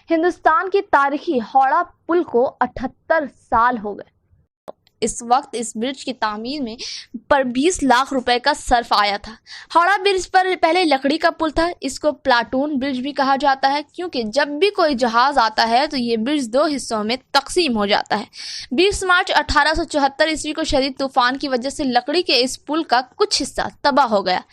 हिंदुस्तान की तारीखी हावड़ा पुल को 78 साल हो गए। इस वक्त इस ब्रिज की तामीर में पर 20 लाख रुपए का सर्फ आया था। हावड़ा ब्रिज पर पहले लकड़ी का पुल था। इसको प्लाटून ब्रिज भी कहा जाता है क्योंकि जब भी कोई जहाज आता है तो ये ब्रिज दो हिस्सों में तकसीम हो जाता है। 20 मार्च 1874 ईस्वी को शदीद तूफान की वजह से लकड़ी के इस पुल का कुछ हिस्सा तबाह हो गया।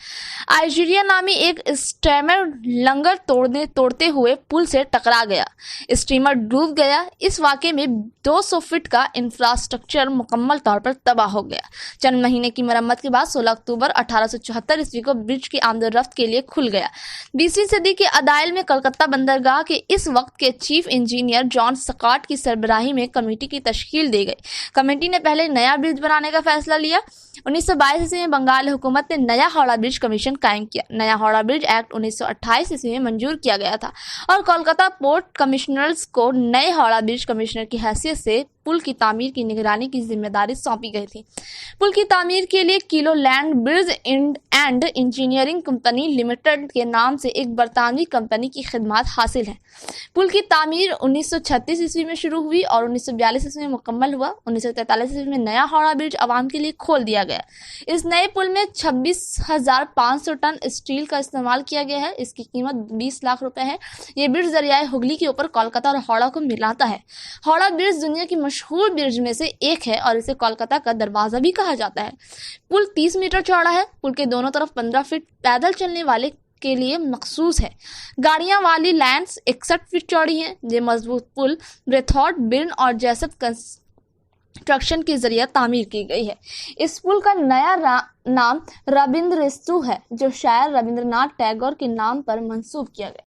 आइजीरिया नामी एक स्टीमर लंगर तोड़ते हुए पुल से टकरा गया। स्टीमर डूब गया। इस वाक़े में 200 फीट का इंफ्रास्ट्रक्चर मुकम्मल तौर पर तबाह हो गया। चंद महीने की मरम्मत के बाद 16 अक्टूबर 1874 ईस्वी को ब्रिज की आमदोरफ्त के लिए खुल गया। 20वीं सदी के अदायल में कलकत्ता बंदरगाह के इस वक्त के चीफ इंजीनियर जॉन स्कॉट की सरबराही में कमेटी की तश्कील दी गई। कमेटी ने पहले नया ब्रिज बनाने का फैसला लिया। 1922 ईस्वी में बंगाल हुकूमत ने नया हावड़ा ब्रिज कमीशन कायम किया। नया हावड़ा ब्रिज एक्ट 1928 ईस्वी में मंजूर किया गया था और कोलकाता पोर्ट कमिश्नर्स को नए हावड़ा ब्रिज कमिश्नर की हैसियत से पुल की तामीर की निगरानी की जिम्मेदारी सौंपी गई थी। पुल की तामीर के लिए kilo land bridge and engineering company limited के नाम से एक बरतानवी कंपनी की खिदमत हासिल है। पुल की तामीर 1936 ईस्वी में शुरू हुई और 1942 ईस्वी में मुकम्मल हुआ। 1943 ईस्वी में नया हावड़ा ब्रिज आवाम के लिए खोल दिया गया। इस नए पुल में 26,500 टन स्टील का इस्तेमाल किया गया है। इसकी कीमत 20 लाख रुपए है। ये ब्रिज दरियाए हुगली के ऊपर कोलकाता और हावड़ा को मिलाता है। हावड़ा ब्रिज दुनिया की मशहूर ब्रिज में से एक है और इसे कोलकाता का दरवाजा भी कहा जाता है। पुल 30 मीटर चौड़ा है। पुल के दोनों तरफ 15 फीट पैदल चलने वाले के लिए मखसूस है। गाड़ियां वाली लाइन्स 61 फीट चौड़ी हैं। ये मजबूत पुल ब्रेथॉर्ट, बिर्न और जैसप कंस्ट्रक्शन के जरिए तामीर की गई है। इस पुल का नया नाम रविंद्रस्तु है जो शायर रविंद्रनाथ टैगोर के नाम पर मंसूब किया गया।